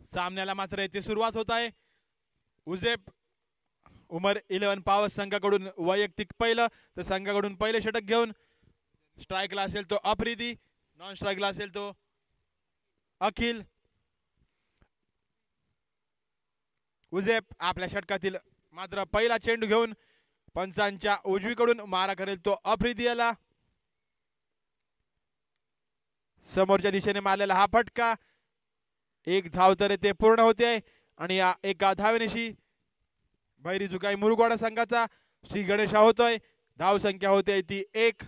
सामन्याला मात्र येथे सुरुवात होत आहे. उजेप उमर 11 पावस संघाकडून वैयक्तिक पहिलं, तर संघाकडून पहिले षटक घेऊन स्ट्राईकला असेल तो आफ्रिदी, नॉन स्ट्राईकला असेल तो अखिल. उजेप आपल्या षटकातील मात्र पहिला चेंडू घेऊन पंचांच्या उजवीकडून मारा करेल तो आफ्रिदी याला. समोरच्या दिशेने मारलेला हा फटका, एक धाव तर ते पूर्ण होते आणि या एका धावेनिशी भैरी जुगाई मुरुगवाडा संघाचा श्री गणेशा होतोय. धाव संख्या होते ती 1.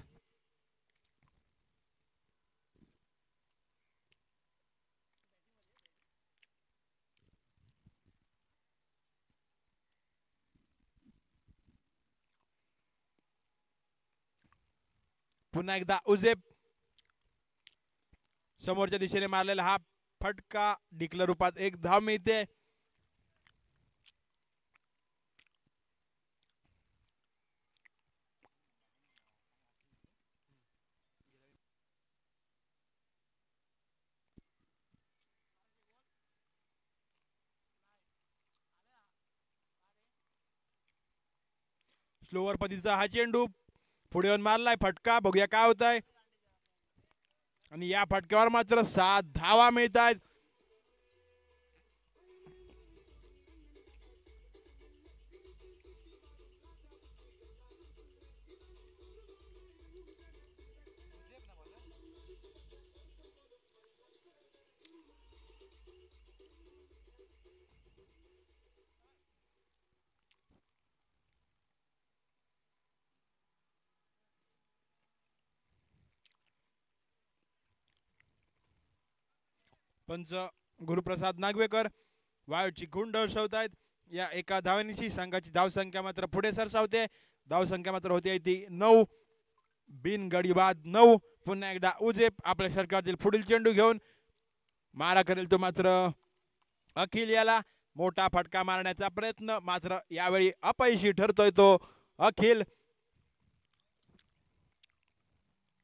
पुन्हा एकदा उजेप समोरच्या दिशेने मारलेला हा फटका, डिक्लर रूपात एक धाव मिळते. स्लोवर पद्धतीचा हा चेंडू पुढे येऊन मारलाय फटका, बघूया काय होत आहे. आणि या फटक्यावर मात्र 7 धावा मिळत आहेत. पंच गुरुप्रसाद नागवेकर वायूची खूण दर्शवत आहेत. या एका धावेनिशी संघाची धावसंख्या मात्र पुढे सरसावते. धावसंख्या मात्र होती ती 9. बिन गडी बाद 9. पुन्हा एकदा उजेप आपल्या षटकातील पुढील चेंडू घेऊन मारा करेल तो मात्र अखिल याला. मोठा फटका मारण्याचा प्रयत्न मात्र यावेळी अपयशी ठरतोय तो अखिल.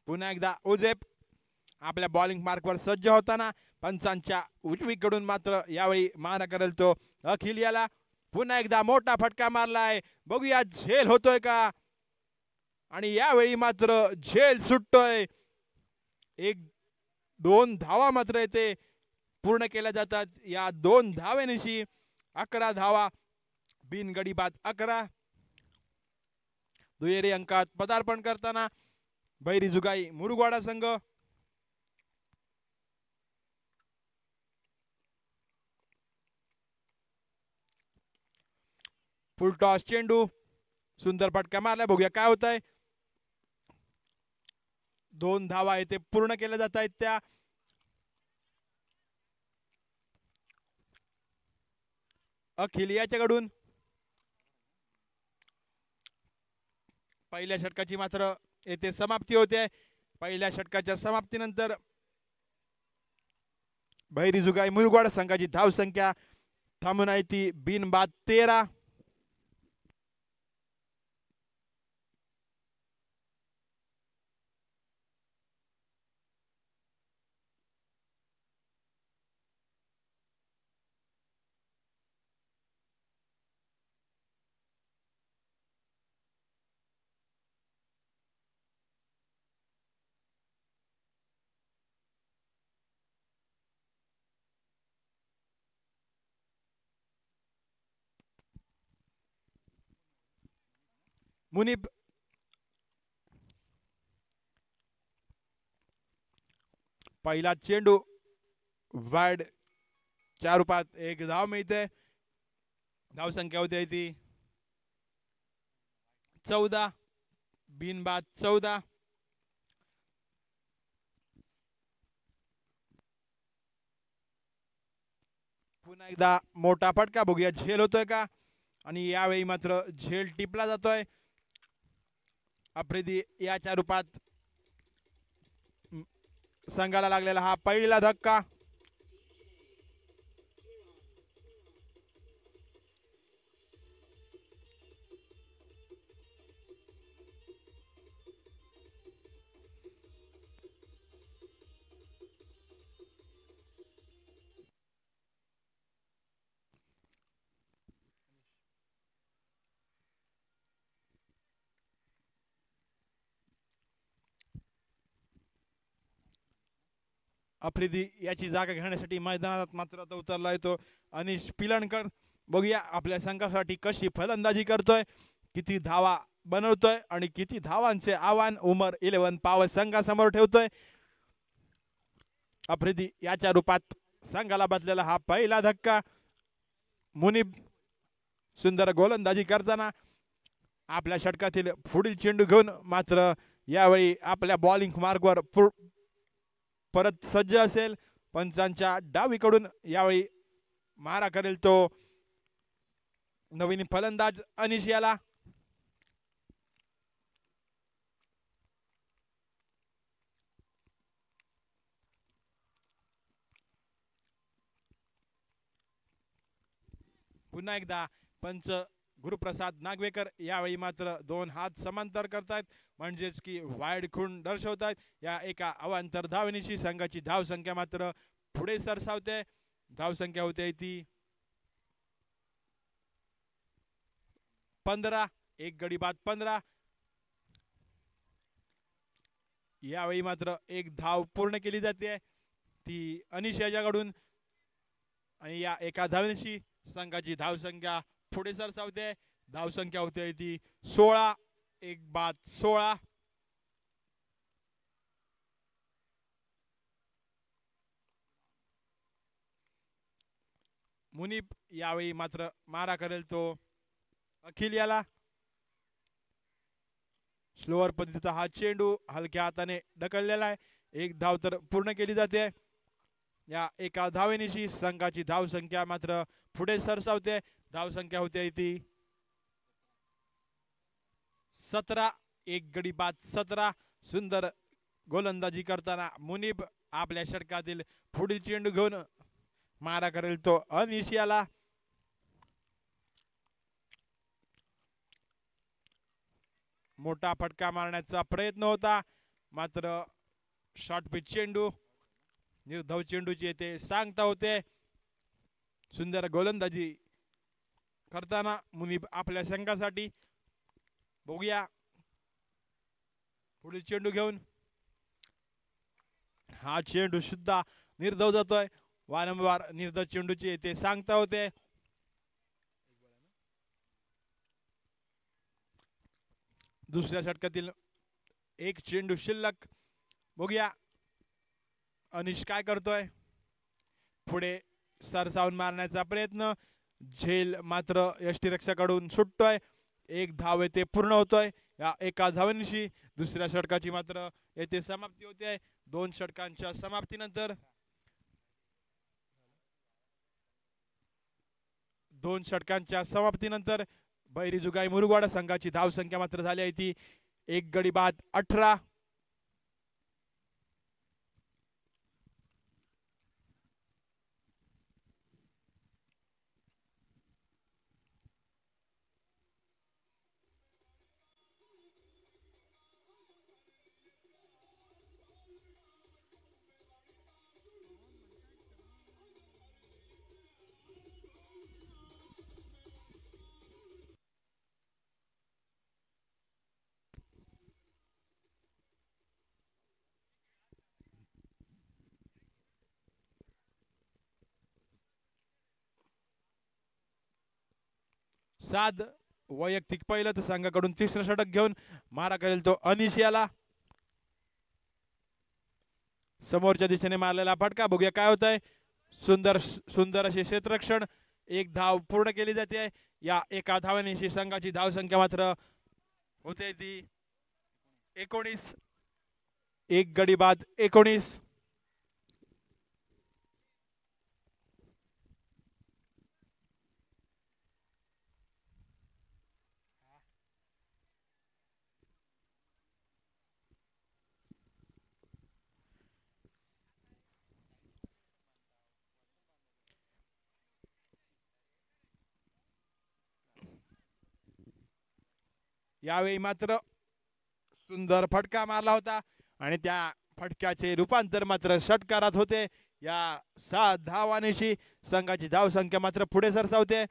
पुन्हा एकदा उजेप आपल्या बॉलिंग मार्कवर सज्ज होताना पंचांच्या उजवीकडून मात्र यावेळी मारा करेल तो अखिल याला. पुन्हा एकदा मोठा फटका मारलाय, बघूया झेल होतोय का. आणि यावेळी मात्र झेल सुटतोय. 1-2 धावा मात्र येते पूर्ण केल्या जातात. या 2 धावेनिशी 11 धावा, बिनगडी बाद 11. दुहेरी अंकात पदार्पण करताना भैरी जुगाई मुरुगवाडा संघ. फुल टॉस चेंडू, सुंदर फटका मारला, बघूया काय होत आहे. 2 धावा येथे पूर्ण केल्या जात आहेत त्या. अखिल याच्याकडून पहिल्या षटकाची मात्र येथे समाप्ती होते. पहिल्या षटकाच्या समाप्तीनंतर भैरी जुगाई मुरुगवाडा संघाची धाव संख्या थांबून आहे ती बिनबाद 13. मुनीब पहिला चेंडू वाईड च्या रूपात एक धाव मिळते. धाव संख्या होती ती 14. बिनबाद 14. पुन्हा एकदा मोठा फटका, बघूया झेल होतोय का. आणि यावेळी मात्र झेल टिपला जातोय. आफ्रिदी याच्या रूपात संघाला लागलेला हा पहिला धक्का. आफ्रिदी याची जागा घेण्यासाठी मैदानात मात्र आता उतरला येतो अनिश पिलणकर. बघूया आपल्या संघासाठी कशी फलंदाजी करतोय, किती धावा बनवतोय आणि किती धावांचे आव्हान उमर 11 पॉवर संघासमोर ठेवतोय. आफ्रिदी याच्या रूपात संघाला बसलेला हा पहिला धक्का. मुनीब सुंदर गोलंदाजी करताना आपल्या षटकातील पुढील चेंडू घेऊन मात्र यावेळी आपल्या बॉलिंग मार्गवर परत सज्ज असेल. पंचांच्या डावीकडून यावेळी मारा करेल तो नवीन फलंदाज अनिश याला. पुन्हा एकदा पंच गुरुप्रसाद नागवेकर यावेळी मात्र 2 हात समांतर करतायत, म्हणजेच की वाईड खूण दर्शवतायत. या एका अवांतर धावनीची संघाची धाव संख्या मात्र पुढे सरसावते. धाव संख्या होते ती 15. एक गडी बाद 15. यावेळी मात्र एक धाव पूर्ण केली जाते ती अनिश याच्याकडून आणि या एका धावनीची संघाची धाव संख्या पुढे सरसावते. धाव संख्या होते ती 16. एक बाद 16. मुनीब यावेळी मात्र मारा करेल तो अखिल याला. स्लोअर पद्धतीचा हा चेंडू हलक्या हाताने ढकललेला आहे. एक धाव तर पूर्ण केली जाते. या एका धावेनिशी संघाची धाव संख्या मात्र पुढे सरसावते. धाव संख्या होते ती 17. एक गडी बाद 17. सुंदर गोलंदाजी करताना मुनीब आपल्या षटकातील पुढील चेंडू घेऊन मारा करेल तो अनिश याला. मोठा फटका मारण्याचा प्रयत्न होता, मात्र शॉर्ट पिच चेंडू निर्धाव चेंडूची येथे सांगता होते. सुंदर गोलंदाजी करताना मुनीब आपल्या संघासाठी. बघूया पुढील चेंडू घेऊन हा चेंडू सुद्धा निर्धाव जातोय. वारंवार निर्धाव चेंडूची येथे सांगता होते. दुसऱ्या षटकातील एक चेंडू शिल्लक. बघूया अनिश काय करतोय. पुढे सरसावून मारण्याचा प्रयत्न, झेल मात्र यष्टीरक्षकाकडून सुटतोय. एक धाव येथे पूर्ण होतोय. या एका धावनिशी दुसऱ्या षटकाची मात्र येथे समाप्ती होते. 2 षटकांच्या समाप्तीनंतर 2 षटकांच्या समाप्तीनंतर बैरी जुगाई मुरुगवाडा संघाची धाव संख्या मात्र झाली आहे ती 1 गडी बाद 18. साध वैयक्तिक पहिलं तर संघाकडून तिसरं षटक घेऊन मारा करेल तो अनिश याला. समोरच्या दिशेने मारलेला फटका. बघूया काय होत आहे. सुंदर सुंदर असे क्षेत्ररक्षण. एक धाव पूर्ण केली जाते. या एका धावानिशी संघाची धाव संख्या मात्र होते ती 19. एक गडी बाद 19. यावेळी मात्र सुंदर फटका मारला होता आणि त्या फटक्याचे रूपांतर मात्र षटकारात होते. या 7 धावांशी संघाची धाव संख्या मात्र पुढे सरसावते.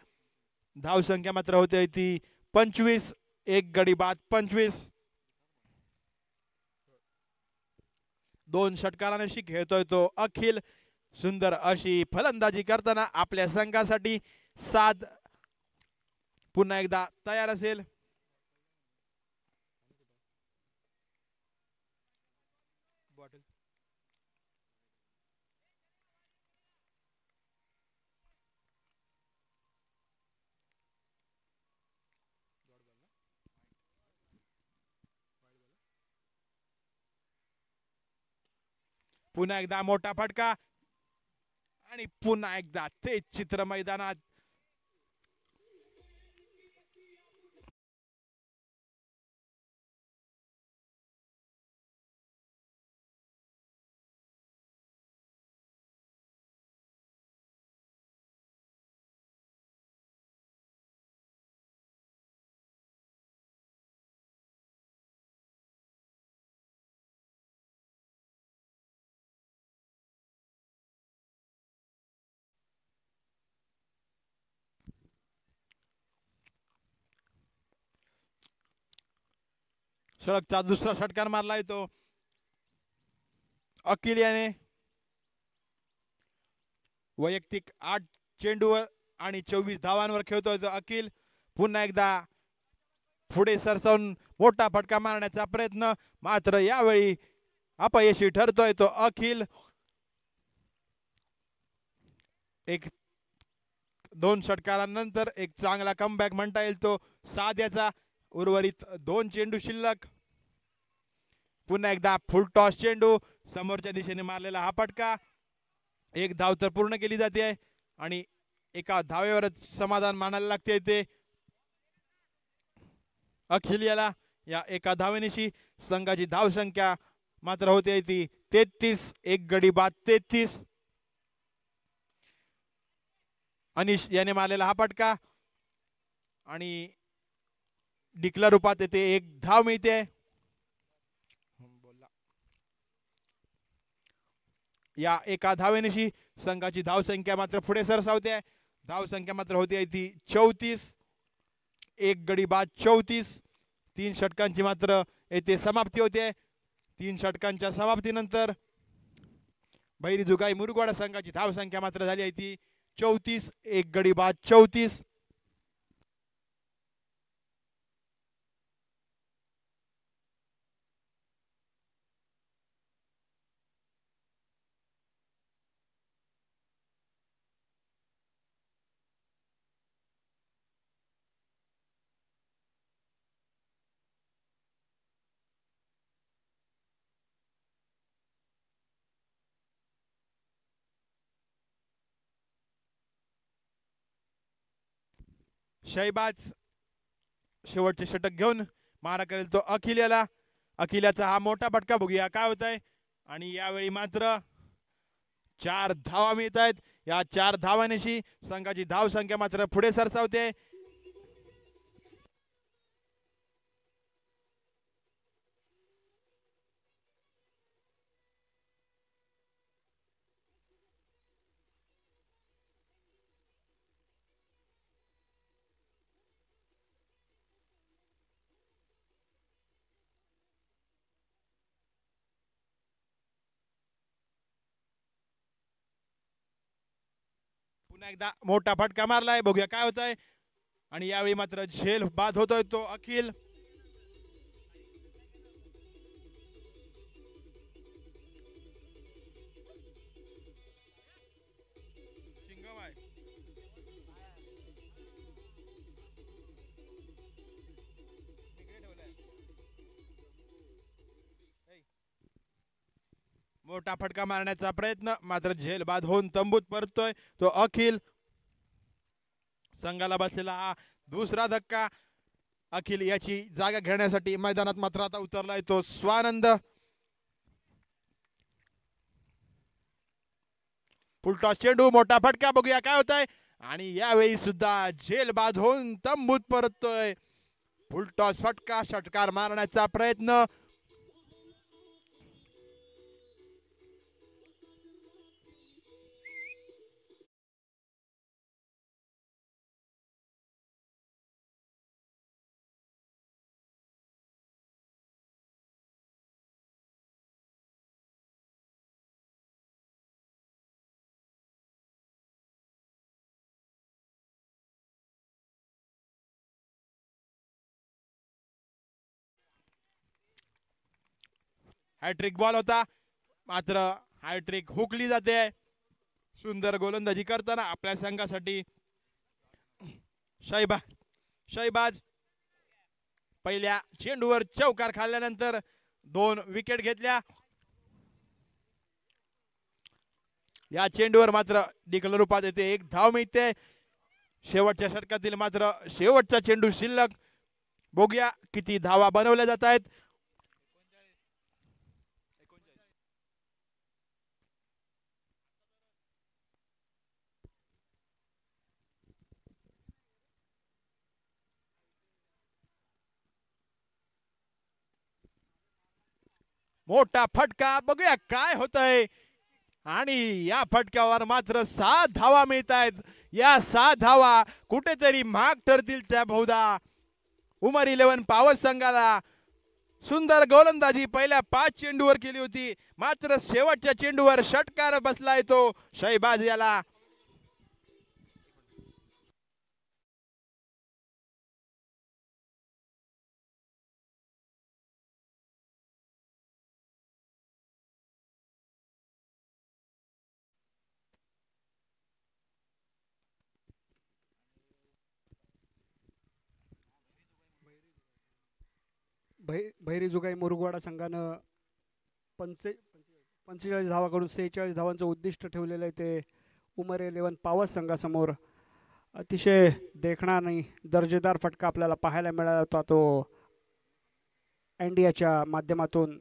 धाव संख्या मात्र होते ती 25. एक गडी बाद 25. 2 षटकारांशी खेळतोय तो अखिल. सुंदर अशी फलंदाजी करताना आपल्या संघासाठी साध पुन्हा एकदा तयार असेल. पुन्हा एकदा मोठा फटका आणि पुन्हा एकदा तेच चित्र मैदानात. सलगचा दुसरा षटकार मारलाय तो अखिल याने. वैयक्तिक 8 चेंडूवर आणि 24 धावांवर खेळतोय तो अखिल. पुन्हा एकदा पुढे सरसावून मोठा फटका मारण्याचा प्रयत्न, मात्र यावेळी अपयशी ठरतोय तो अखिल. 2 षटकारानंतर एक चांगला कमबॅक म्हणता येईल तो साध्याचा. उर्वरित 2 चेंडू शिल्लक. पुन्हा एकदा फुल टॉस चेंडू समोरच्या दिशेने मारलेला हा फटका. 1 धाव तर पूर्ण केली जाते आणि एका धावेवरच समाधान मानायला लागते ते अखिल याला. या एका धावेनिशी संघाची धावसंख्या मात्र होते ती 33. एक गडी बाद 33. अनिश याने मारलेला हा फटका आणि डिक्लेअर रूपात येते 1 धाव मिळते. या एका धावेनिशी संघाची धावसंख्या मात्र पुढे सरसावते. धावसंख्या मात्र होते ती 34. एक गडी बाद 34. 3 षटकांची मात्र येथे समाप्ती होते. 3 षटकांच्या समाप्तीनंतर भैरी जुगाई मुरगुवाडा संघाची धावसंख्या मात्र झाली आहे ती 34. एक गडी बाद 34. शैबाज शेवटचे षटक घेऊन मारा करेल तो अखिल याला. अखिलाचा हा मोठा फटका, बघूया काय होत आहे. आणि यावेळी मात्र 4 धावा मिळत आहेत. या 4 धावांशी संघाची धावसंख्या मात्र पुढे सरसावते. पुन्हा एकदा मोठा फटका मारलाय, बघूया काय होत आहे. आणि यावेळी मात्र झेल बाद होतोय तो अखिल. मोठा फटका मारण्याचा प्रयत्न, मात्र झेल बाद होऊन तंबूत परतोय तो अखिल. संघाला बसलेला हा दुसरा धक्का. अखिल याची जागा घेण्यासाठी मैदानात मात्र आता उतरलाय तो स्वानंद. फुलटॉस चेंडू, मोठा फटका, बघूया काय होत आहे. आणि यावेळी सुद्धा झेल बाद होऊन तंबूत परतोय. फुलटॉस फटका, षटकार मारण्याचा प्रयत्न. हॅट्रिक बॉल होता, मात्र हॅट्रिक हुकली जाते. सुंदर गोलंदाजी करताना आपल्या संघासाठी शैबाज पहिल्या चेंडूवर चौकार खाल्ल्यानंतर 2 विकेट घेतल्या. या चेंडूवर मात्र डिक्लर रूपात येते, 1 धाव मिळते. शेवटच्या षटकातील मात्र शेवटचा चेंडू शिल्लक. बघूया किती धावा बनवल्या जात आहेत. मोठा फटका, बघूया काय होतंय. आणि या फटक्यावर मात्र 7 धावा मिळत आहेत. या 7 धावा कुठेतरी महाग ठरतील त्या बहुधा उमर 11 पॉवर संघाला. सुंदर गोलंदाजी पहिल्या 5 चेंडूवर केली होती, मात्र शेवटच्या चेंडूवर षटकार बसलाय तो शैबाज याला. बहिरीजुगाई मुरुगवाडा संघानं 45 धावा करून 46 धावांचं उद्दिष्ट ठेवलेलं आहे. ते उमर 11 पॉवर संघासमोर अतिशय देखणा आणि दर्जेदार फटका आपल्याला पाहायला मिळाला होता. तो अँडियाच्या माध्यमातून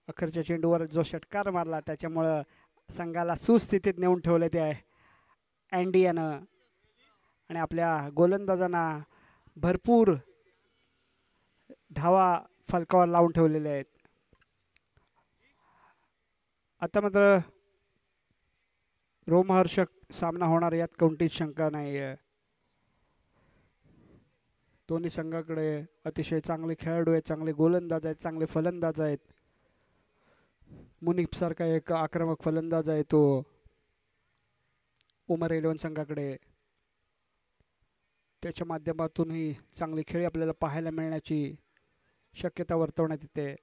अखेरच्या चेंडूवर जो षटकार मारला त्याच्यामुळं संघाला सुस्थितीत नेऊन ठेवले ते अँडियानं. आणि आपल्या गोलंदाजांना भरपूर धावा फलकावर लावून ठेवलेले आहेत. आता मात्र रोमहर्षक सामना होणार यात कोणतीच शंका नाही आहे. दोन्ही संघाकडे अतिशय चांगले खेळाडू आहेत, चांगले गोलंदाज आहेत, चांगले फलंदाज आहेत. मुनीफ सारखा एक आक्रमक फलंदाज आहे तो उमर 11 संघाकडे. त्याच्या माध्यमातूनही चांगली खेळी आपल्याला पाहायला मिळण्याची शक्यता वर्तवण्यात येते.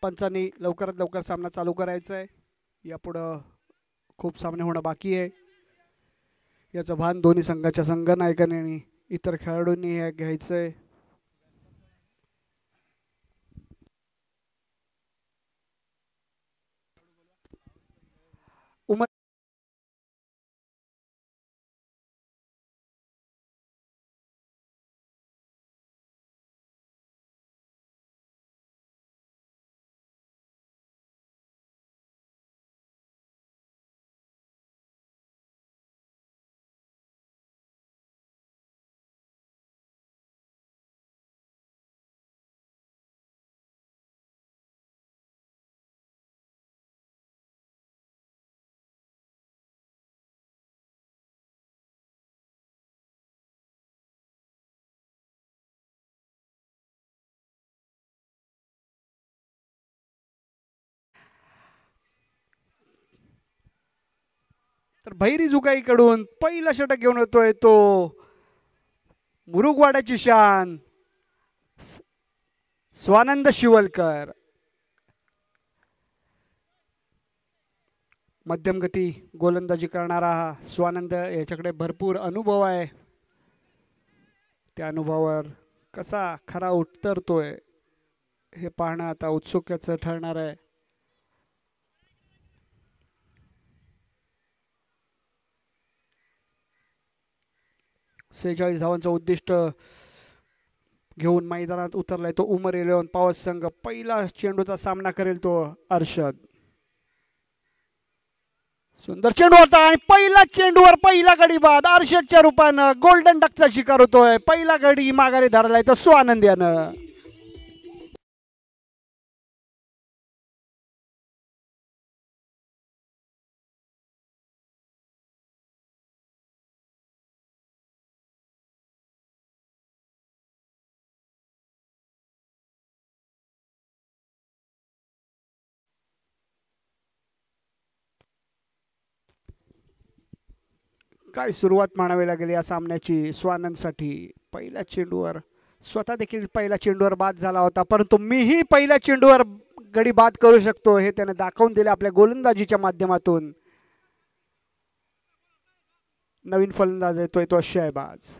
पंचांनी लवकरात लवकर सामना चालू करायचा आहे. यापुढं खूप सामने होणं बाकी आहे. याचं भान दोन्ही संघाच्या संघनायकांनी आणि इतर खेळाडूंनी घ्यायचं आहे. उमर तर भैरी जुगाईकडून पहिला षटक घेऊन येतोय तो मुरुगवाड्याची शान स्वानंद शिवलकर. मध्यम गती गोलंदाजी करणारा स्वानंद याच्याकडे भरपूर अनुभव आहे. त्या अनुभवावर कसा खरा उतरतोय हे पाहणं आता उत्सुकतेचं ठरणार आहे. सेहेचाळीस धावांचं उद्दिष्ट घेऊन मैदानात उतरलाय तो उमर 11 पॉवर्स संघ. पहिला चेंडूचा सामना करेल तो अर्षद. सुंदर चेंडू होता आणि पहिला चेंडूवर पहिला गडी बाद. अर्षदच्या रूपानं गोल्डन डकचा शिकार होतोय. पहिला गडी माघारी धरलाय तो स्वानंद यानं. काय सुरुवात म्हणावी लागेल या सामन्याची स्वानंदसाठी. पहिल्या चेंडूवर स्वतः देखील पहिल्या चेंडूवर बाद झाला होता, परंतु मीही पहिल्या चेंडूवर गडी बाद करू शकतो हे त्याने दाखवून दिले आपल्या गोलंदाजीच्या माध्यमातून. नवीन फलंदाज येतोय तो शहबाज.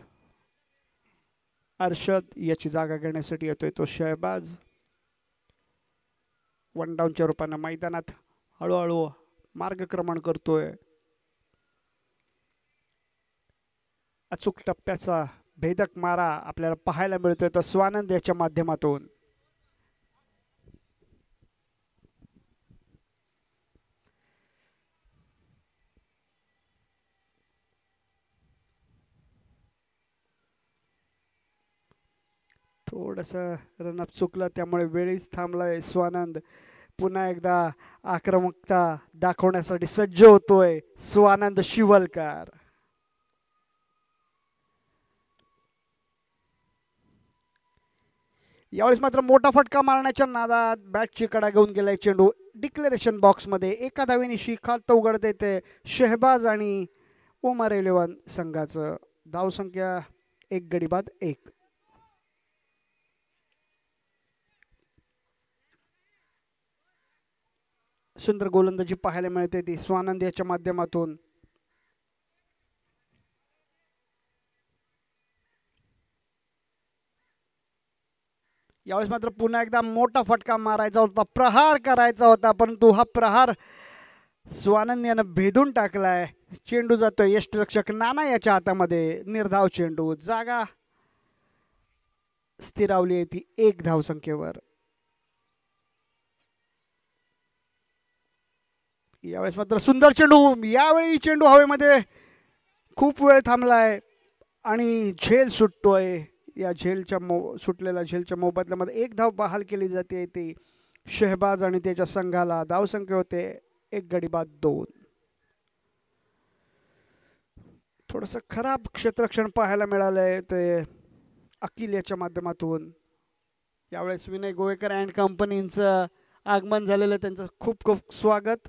अर्षद याची जागा घेण्यासाठी येतोय तो शहबाज. वन डाऊनच्या रूपानं मैदानात हळूहळू मार्गक्रमण करतोय. अचूक टप्प्याचा भेदक मारा आपल्याला पाहायला मिळतोय तर स्वानंद याच्या माध्यमातून. थोडंसं रनअप चुकलं त्यामुळे वेळीच थांबलाय स्वानंद. पुन्हा एकदा आक्रमकता दाखवण्यासाठी सज्ज होतोय स्वानंद शिवलकर. यावेळेस मात्र मोठा फटका मारण्याच्या नादात बॅटची कडा घेऊन गेलाय चेंडू डिक्लेरेशन बॉक्समध्ये. एका धावेनिशी खातं उघडत येते शहबाज आणि उमर 11 संघाचं. धावसंख्या 1 गडी बाद 1. सुंदर गोलंदाजी पाहायला मिळते ती स्वानंद याच्या माध्यमातून. यावेळेस मात्र पुन्हा एकदा मोठा फटका मारायचा होता, प्रहार करायचा होता, परंतु हा प्रहार स्वानंद यानं भेदून टाकलाय. चेंडू जातोय यष्टिरक्षक नाना याच्या हातामध्ये. निर्धाव चेंडू. जागा स्थिरावली आहे ती 1 धावसंख्येवर. यावेळेस मात्र सुंदर चेंडू. यावेळी चेंडू हवेमध्ये खूप वेळ थांबलाय आणि झेल सुटतोय. या झेलच्या सुटलेल्या झेलच्या मोबदल्यामध्ये 1 धाव बहाल केली जाते ती शहबाज आणि त्याच्या संघाला. धावसंख्या होते 1 गडी बाद 2. थोडंसं खराब क्षेत्ररक्षण पाहायला मिळालंय ते अखिल याच्या माध्यमातून. यावेळेस विनय गोवेकर अँड कंपनीचं आगमन झालेलं, त्यांचं खूप खूप स्वागत.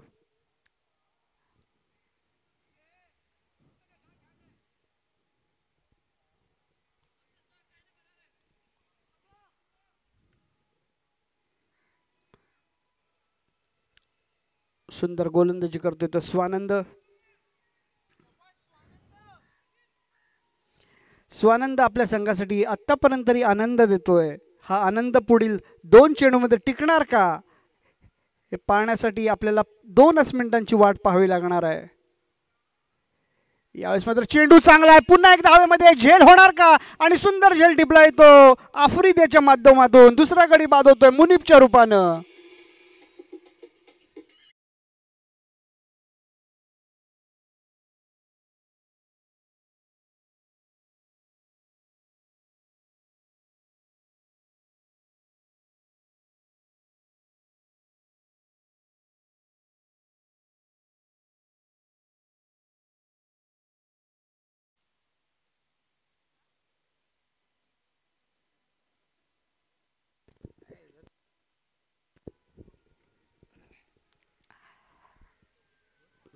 सुंदर गोलंदाजी करतोय तो स्वानंद. स्वानंद आपल्या संघासाठी आतापर्यंत तरी आनंद देतोय. हा आनंद पुढील 2 चेंडूमध्ये टिकणार का हे पाहण्यासाठी आपल्याला 2च मिनिटांची वाट पाहावी लागणार आहे. यावेळेस मात्र चेंडू चांगला आहे. पुन्हा एकदा हवेमध्ये झेल होणार का आणि सुंदर झेल टिपलाय तो आफ्रिदीच्या माध्यमातून. दुसरा गडी बाद होतोय मुनीबच्या रूपानं.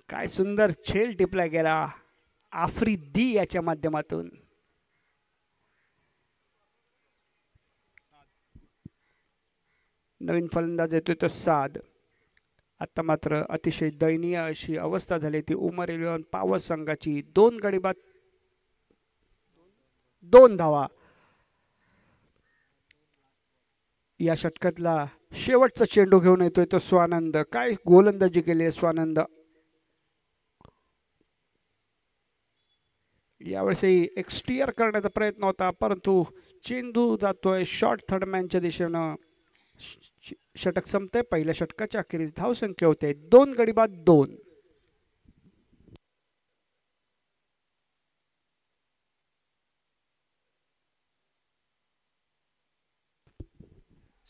काय सुंदर झेल टिपला गेला आफ्रिदी याच्या माध्यमातून. नवीन फलंदाज येतोय तो साद. आता मात्र अतिशय दयनीय अशी अवस्था झाली ती उमर 11 पॉवर संघाची. 2 गडी बाद 2 धावा. या षटकातला शेवटचा चेंडू घेऊन येतोय तो स्वानंद. काय गोलंदाजी केली आहे स्वानंद. यावेळेसही एक्सटियर करण्याचा प्रयत्न होता परंतु चेंडू जातोय शॉर्ट थर्ड मॅनच्या दिशेनं. षटक संपतंय. पहिल्या षटकाच्या अखेरीस धावसंख्या होते 2 गडी बाद 2.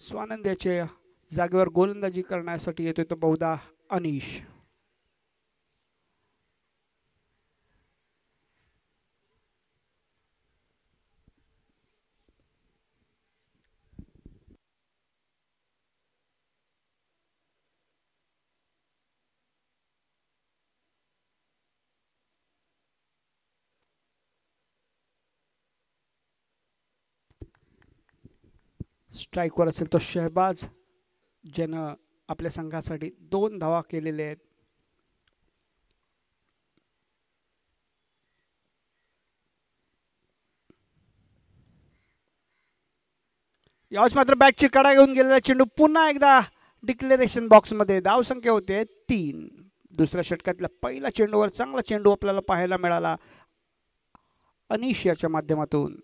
स्वानंद याच्या जागेवर गोलंदाजी करण्यासाठी येतोय तो बहुधा अनिश. स्ट्राईकवर असेल तो शहबाज ज्यानं आपल्या संघासाठी 2 धावा केलेल्या आहेत. यावेळेस मात्र बॅटची कडा घेऊन गेलेला चेंडू पुन्हा एकदा डिक्लेरेशन बॉक्समध्ये. धावसंख्या होते 3. दुसऱ्या षटकातल्या पहिल्या चेंडूवर चांगला चेंडू आपल्याला पाहायला मिळाला अनिश याच्या माध्यमातून.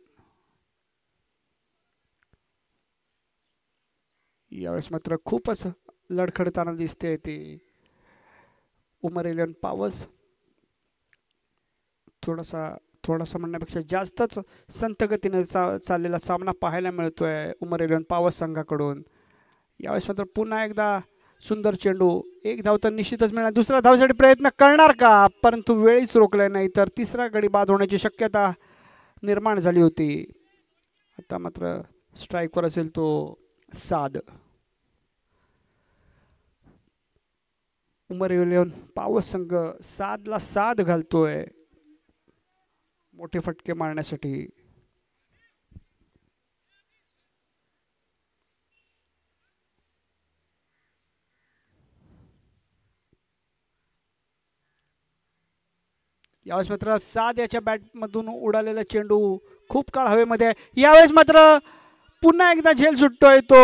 यावेळेस मात्र खूपच लडखडताना दिसते ती उमर 11 पॉवर्स. थोडासा म्हणण्यापेक्षा जास्तच संथ गतीने चाललेला सामना पाहायला मिळतोय उमर 11 पॉवर्स संघाकडून. यावेळेस मात्र पुन्हा एकदा सुंदर चेंडू. 1 धाव तर निश्चितच मिळणार. दुसऱ्या धावसाठी प्रयत्न करणार का परंतु वेळीच रोखलाय नाही तर तिसरा गडी बाद होण्याची शक्यता निर्माण झाली होती. आता मात्र स्ट्राईकवर असेल तो साद. उमर 11 पॉवर्स संघ सादला साद घालतोय मोठे फटके मारण्यासाठी. यावेळेस मात्र साद याच्या बॅटमधून उडालेला चेंडू खूप काळ हवेमध्ये आहे. यावेळेस मात्र पुन्हा एकदा झेल सुटतोय तो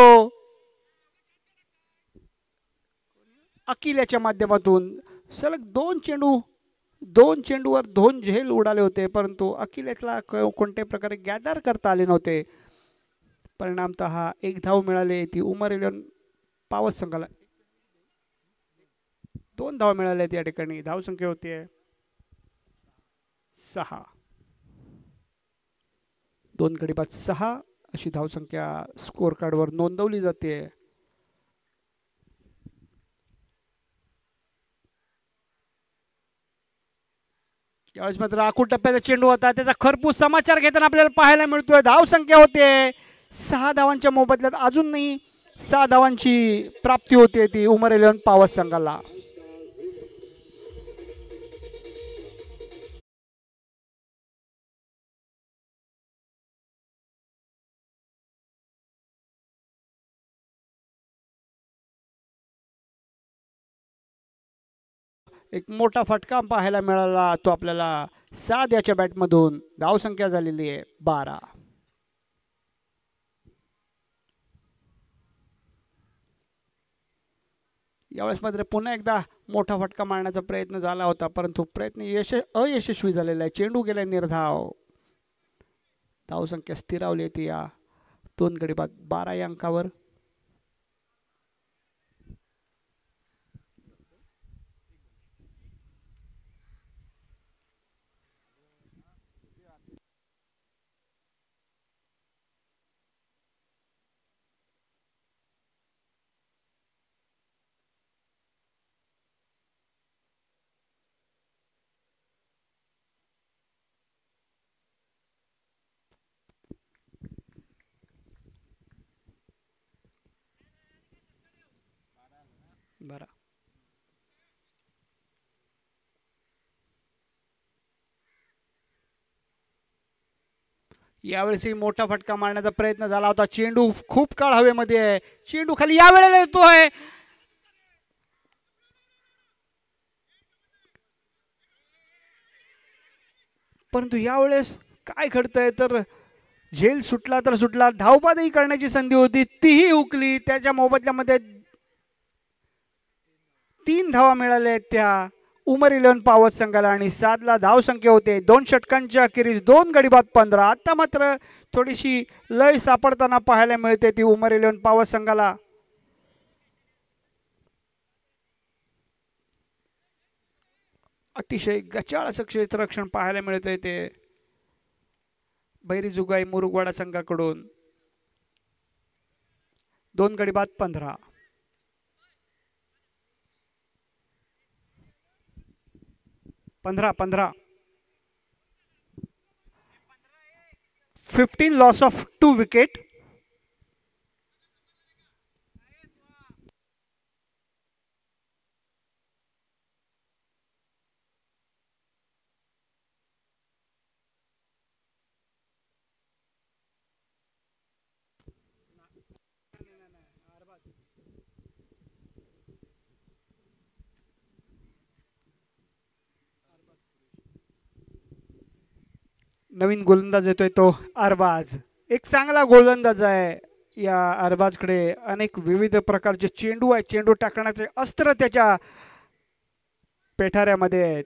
अकिल याच्या माध्यमातून. सलग 2 चेंडूवर 2 झेल उडाले होते परंतु अकिल यातला कोणत्याही प्रकारे गॅदर करता आले नव्हते. परिणामतः 1 धाव मिळाली ती उमर 11 पॉवर्स संघाला. 2 धाव मिळाल्या या ठिकाणी. धावसंख्या होती 6. 2 गडी बाद 6 अशी धावसंख्या स्कोर कार्डवर नोंदवली जाते. यावेळेस मात्र आखूड टप्प्याचा चेंडू होता. त्याचा खरपूस समाचार घेताना आपल्याला पाहायला मिळतोय. धावसंख्या होते 6 धावांच्या मोबदल्यात अजूनही 6 धावांची प्राप्ती होते ती उमर 11 पॉवर्स संघाला. एक मोठा फटका पाहायला मिळाला तो आपल्याला साद याच्या बॅटमधून. धावसंख्या झालेली आहे 12. यावेळेस मात्र पुन्हा एकदा मोठा फटका मारण्याचा प्रयत्न झाला होता परंतु प्रयत्न अयशस्वी झालेला आहे. चेंडू गेला निर्धाव. धावसंख्या स्थिरावली होती या 2 गडी बाद 12 या अंकावर. बरं यावेळेसही मोठा फटका मारण्याचा प्रयत्न झाला होता. चेंडू खूप काळ हवेमध्ये आहे. चेंडू खाली यावेळेला येतोय. परंतु यावेळेस काय घडतंय तर झेल सुटला तर सुटला. धावबादही करण्याची संधी होती, तीही हुकली. त्याच्या मोबदल्यामध्ये 3 धावा मिळाल्या आहेत त्या उमर 11 पॉवर्स संघाला आणि 7 धावसंख्या होते. 2 षटकांच्या अखेरीस 2 गडी बाद 15. आता मात्र थोडीशी लय सापडताना पाहायला मिळते ती उमर 11 पॉवर्स संघाला. अतिशय गचाळ असं क्षेत्ररक्षण पाहायला मिळतंय ते बैरीजुगाई मुरुगवाडा संघाकडून. 2 गडी बाद 15. 15 लॉस ऑफ 2 विकेट. नवीन गोलंदाज येतोय तो अरबाज. एक चांगला गोलंदाज आहे. या अरबाजकडे अनेक विविध प्रकारचे चेंडू आहेत. चेंडू टाकण्याचे अस्त्र त्याच्या पेठाऱ्यामध्ये आहेत.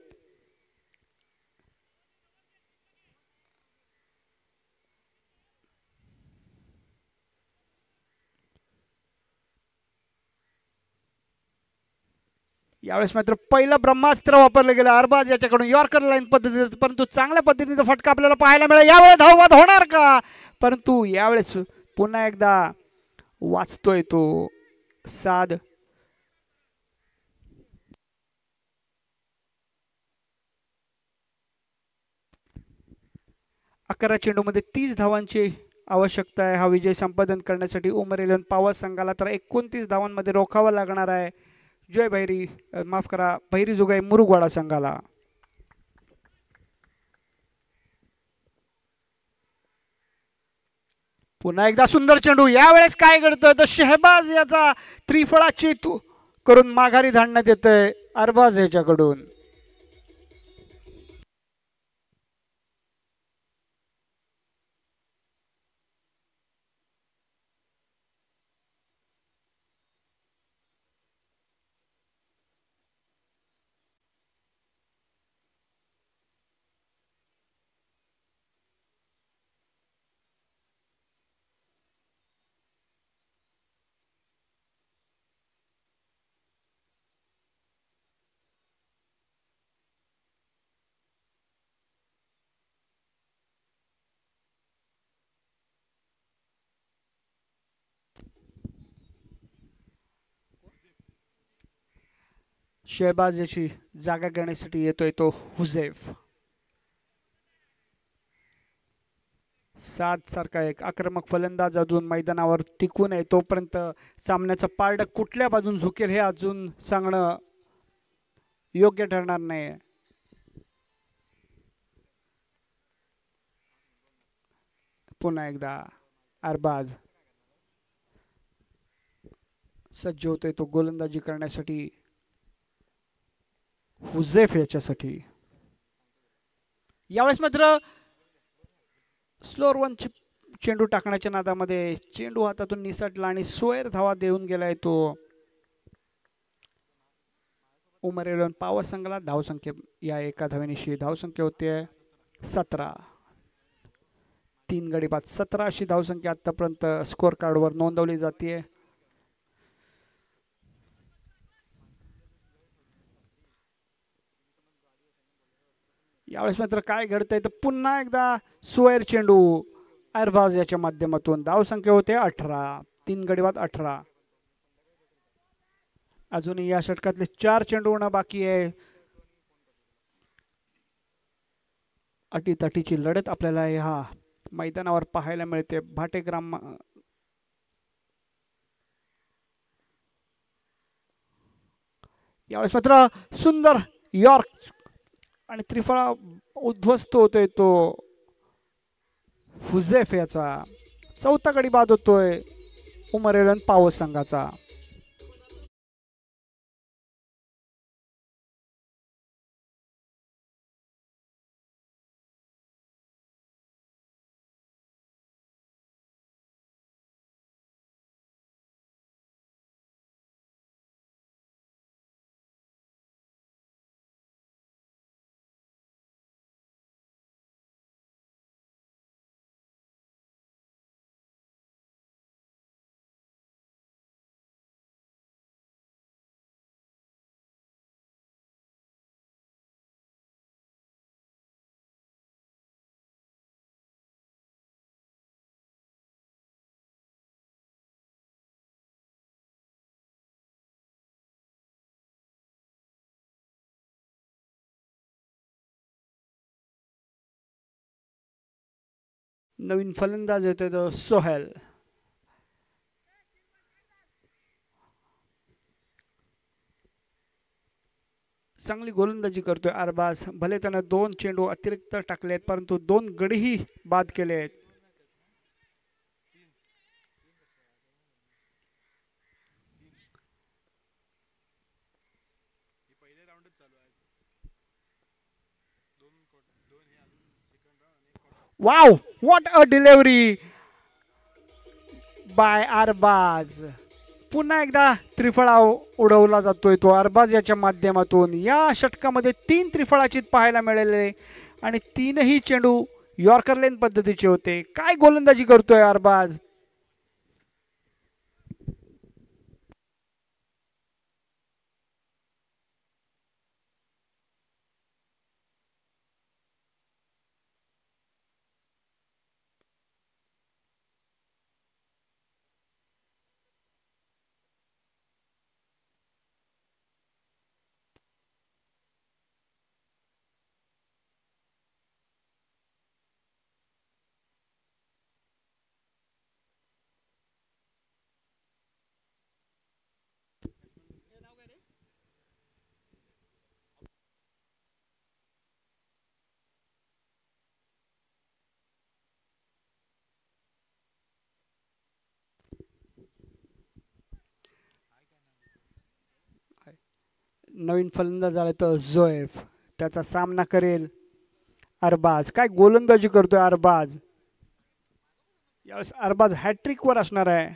यावेळेस मात्र पहिलं ब्रह्मास्त्र वापरलं गेलं अरबाज याच्याकडून यॉर्कर लाईन पद्धतीचं. परंतु चांगल्या पद्धतीचा फटका आपल्याला पाहायला मिळेल. यावेळेस धावबाद होणार का? परंतु यावेळेस पुन्हा एकदा वाचतोय तो साद. 11 चेंडूमध्ये 30 धावांची आवश्यकता आहे हा विजय संपादन करण्यासाठी उमर 11 पॉवर्स संघाला. तर 29 धावांमध्ये रोखावा लागणार आहे माफ करा बैरीजुगाई मुरुगवाडा संघाला. पुन्हा एकदा सुंदर चेंडू. यावेळेस काय घडतं तर शहबाज याचा त्रिफळा चेतू करून माघारी धाडण्यात येतंय अरबाज याच्याकडून. शहबाज याची जागा घेण्यासाठी येतोय तो हुझैफ. साद सारखा एक आक्रमक फलंदाज अजून मैदानावर टिकून आहे. तोपर्यंत सामन्याचं पारडं कुठल्या बाजून झुकेल हे अजून सांगणं योग्य ठरणार नाही. पुन्हा एकदा अरबाज सज्ज होतोय तो गोलंदाजी करण्यासाठी हुझैफ याच्यासाठी. यावेळेस मात्र स्लोअर वन चेंडू टाकण्याच्या नादामध्ये चेंडू हातातून निसटला आणि सोयर धावा देऊन गेलाय तो उमर 11 पॉवर संघाला. धावसंख्या या एका धावेनिशी धावसंख्या होते 17. 3 गडी बाद 17 अशी धावसंख्या आतापर्यंत स्कोअर कार्डवर नोंदवली जाते. यावेळेस मात्र काय घडतंय तर पुन्हा एकदा सोयर चेंडू अरबाज याच्या माध्यमातून. धावसंख्या होते 18. 3 गडी बाद 18. अजूनही या षटकातले 4 चेंडू होणं बाकी आहे. अटीतटीची लढत आपल्याला ह्या मैदानावर पाहायला मिळते. भाटेग्राम यावेळेस मात्र सुंदर यॉर्क आणि त्रिफळा उद्ध्वस्त होतोय तो हुझेफ याचा चौथा गडी बाद होतोय उमरेलन पावस संघाचा. नवीन फलंदाज येतोय तो सोहेल. चांगली गोलंदाजी करतोय अरबाज. भले त्यानं 2 चेंडू अतिरिक्त टाकले आहेत परंतु 2 गडीही बाद केले आहेत. Wow, what a delivery by Arbaaz. पुन्हा एकदा त्रिफळा उडवला जातोय तो अरबाज याच्या माध्यमातून. या षटकामध्ये 3 त्रिफळाचित पाहायला मिळाले आणि 3ही चेंडू यॉर्कर लेन पद्धतीचे होते. काय गोलंदाजी करतोय अरबाज. नवीन फलंदाज आला तर झोएफ. त्याचा सामना करेल अरबाज. काय गोलंदाजी करतोय अरबाज. यावेळेस अरबाज हॅट्रिक वर असणार आहे.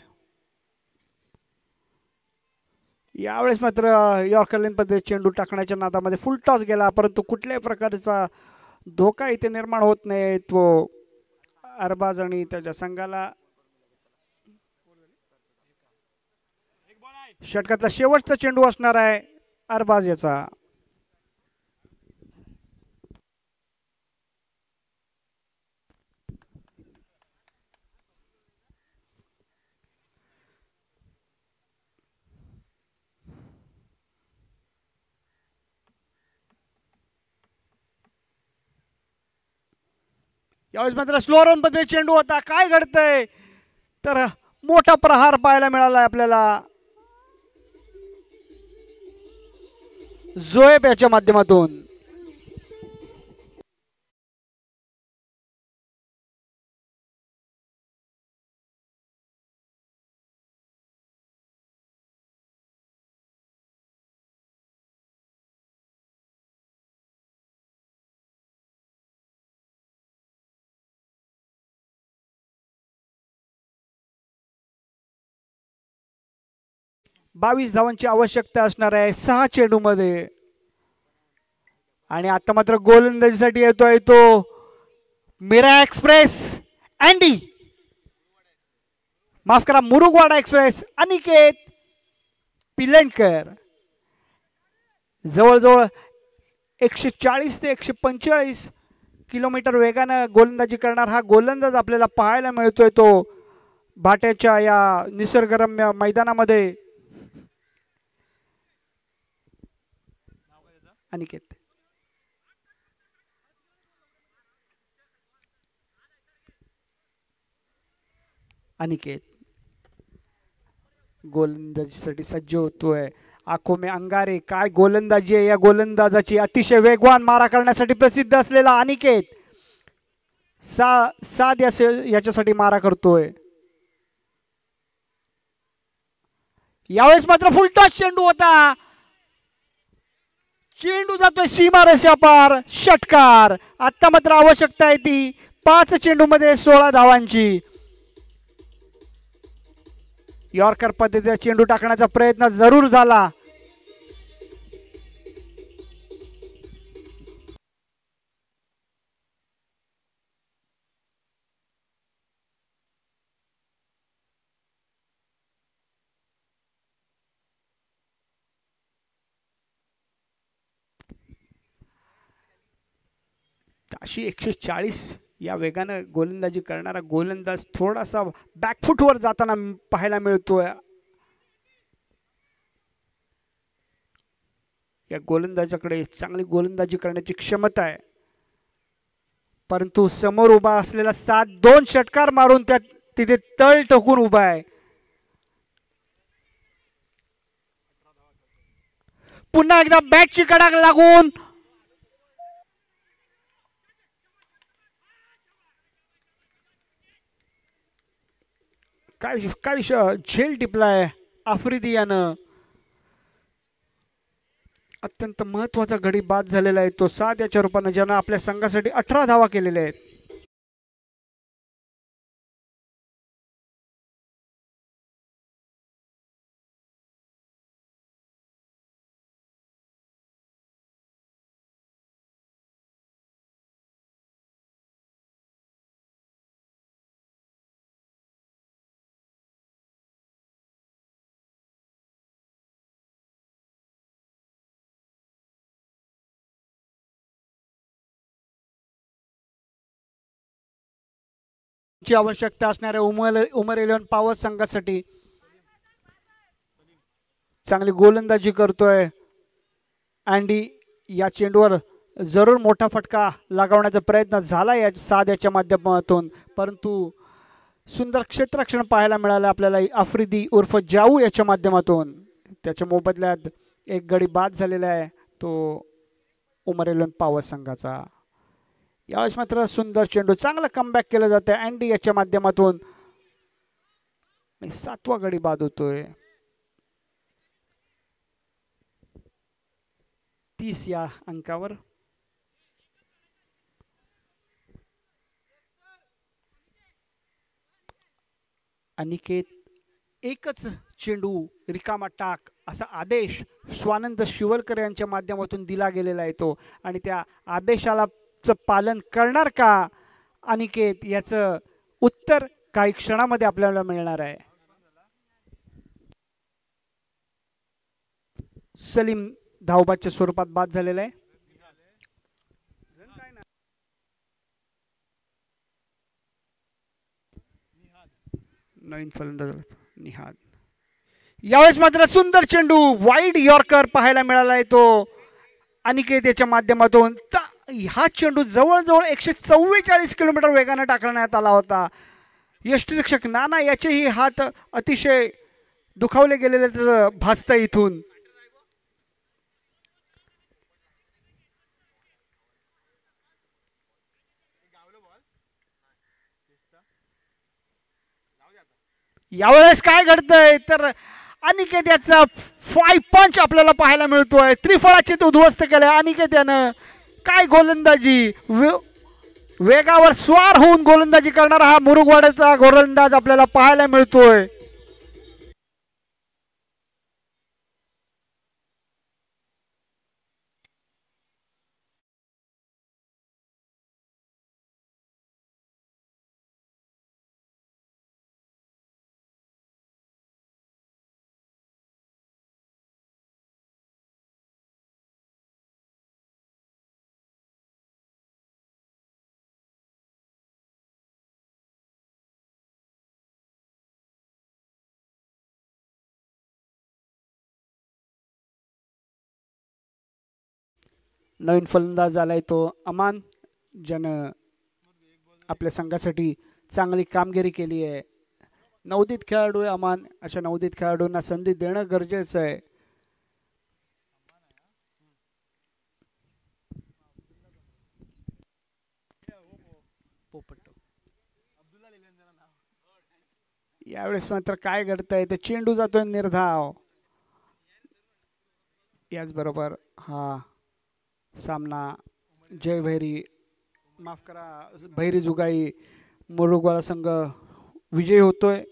यावेळेस मात्र यॉर्कर लेन पद्धतीने चेंडू टाकण्याच्या नादामध्ये फुल टॉस गेला परंतु कुठल्याही प्रकारचा धोका इथे निर्माण होत नाही. तो अरबाज आणि त्याच्या संघाला षटकातला शेवटचा चेंडू असणार आहे अरबाज याचा. यावेळेस मात्र स्लो रन मध्ये चेंडू होता. काय घडतंय तर मोठा प्रहार पाहायला मिळाला आपल्याला झोएफ याच्या माध्यमातून. बावीस धावांची आवश्यकता असणार आहे 6 चेंडू मध्ये. आणि आता मात्र गोलंदाजीसाठी येतोय तो मीरा एक्सप्रेस अँडी, माफ करा मुरुगवाडा एक्सप्रेस अनिकेत पिलंडकर. जवळजवळ 140 ते 145 किलोमीटर वेगानं गोलंदाजी करणार हा गोलंदाज आपल्याला पाहायला मिळतोय तो भाट्याच्या या निसर्गरम्य मैदानामध्ये. अनिकेत अनिकेत गोलंदाजीसाठी सज्ज होतोय. आखो में अंगारे. काय गोलंदाजी आहे या गोलंदाजाची. अतिशय वेगवान मारा करण्यासाठी प्रसिद्ध असलेला अनिकेत साद याच्यासाठी मारा करतोय. यावेळेस मात्र फुलटॉस चेंडू होता. चेंडू जातोय सीमा रेषापार. षटकार. आता मात्र आवश्यकता आहे ती 5 चेंडू मध्ये 16 धावांची. यॉर्कर पद्धतीचा चेंडू टाकण्याचा प्रयत्न जरूर झाला. अशी 140 या वेगानं गोलंदाजी करणारा गोलंदाज थोडासा बॅकफुटवर जाताना पाहायला मिळतोय. या गोलंदाजाकडे चांगली गोलंदाजी करण्याची क्षमता आहे, परंतु समोर उभा असलेला साद 2 षटकार मारून त्या तिथे तळ टोकून उभा आहे. पुन्हा एकदा बॅटची कडाक लागून काय झेल टिपलाय आफ्रिदी यानं. अत्यंत महत्वाचा गडी बाद झालेला आहे तो 7 याच्या रूपाने, ज्यानं आपल्या संघासाठी 18 धावा केलेल्या आहेत. ची आवश्यकता असणाऱ्या उमर 11 पॉवर संघासाठी चांगली गोलंदाजी करतोय अँडी. या चेंडूवर जरूर मोठा फटका लगावण्याचा प्रयत्न झाला या साध्याच्या माध्यमातून, परंतु सुंदर क्षेत्ररक्षण पाहायला मिळालं आपल्याला आफ्रिदी उर्फ जाऊ याच्या माध्यमातून. त्याच्या मोबदल्यात एक गडी बाद झालेला आहे तो उमर 11 पॉवर संघाचा. यावेळेस मात्र सुंदर चेंडू, चांगला कमबॅक केलं जातं अँडी याच्या माध्यमातून. 7वा गडी बाद होतोय. 30 या अंकावर. अनिकेत एकच चेंडू रिकामा टाक असा आदेश स्वानंद शिवलकर यांच्या माध्यमातून दिला गेलेला आहे तो, आणि त्या आदेशाला पालन करणार का अनिकेत याचं उत्तर काही क्षणामध्ये आपल्याला मिळणार आहे. सलीम धावबादच्या स्वरूपात बाद झालेला आहे. नवीन फलंदाज निहाद. यावेळेस मात्र सुंदर चेंडू वाईड यॉर्कर पाहायला मिळाला आहे तो अनिकेत याच्या माध्यमातून. हा चेंडू जवळजवळ 144 किलोमीटर वेगाने टाकण्यात आला होता. यष्टिरक्षक नाना याचेही हात अतिशय दुखावले गेलेले भासतं इथून. यावेळेस काय घडतंय तर अनिकेत याचा 5 पंच आपल्याला पाहायला मिळतोय. त्रिफळाचे तो उद्ध्वस्त केले अनिकेत यानं. काय गोलंदाजी, वेगावर स्वार होऊन गोलंदाजी करणारा हा मुरुगवाड्याचा गोलंदाज आपल्याला पाहायला मिळतोय. नवीन फलंदाज आलाय तो अमान, ज्यानं आपल्या संघासाठी चांगली कामगिरी केली आहे. नवोदित खेळाडू आहे अमान. अशा नवोदित खेळाडूंना संधी देणं गरजेचं आहे. पोपट. यावेळेस मात्र काय घडतंय ते चेंडू जातोय निर्धाव. याचबरोबर हा सामना जय भैरी माफ करा भैरी जुगाई मुरुगवाडा संघ विजयी होतोय.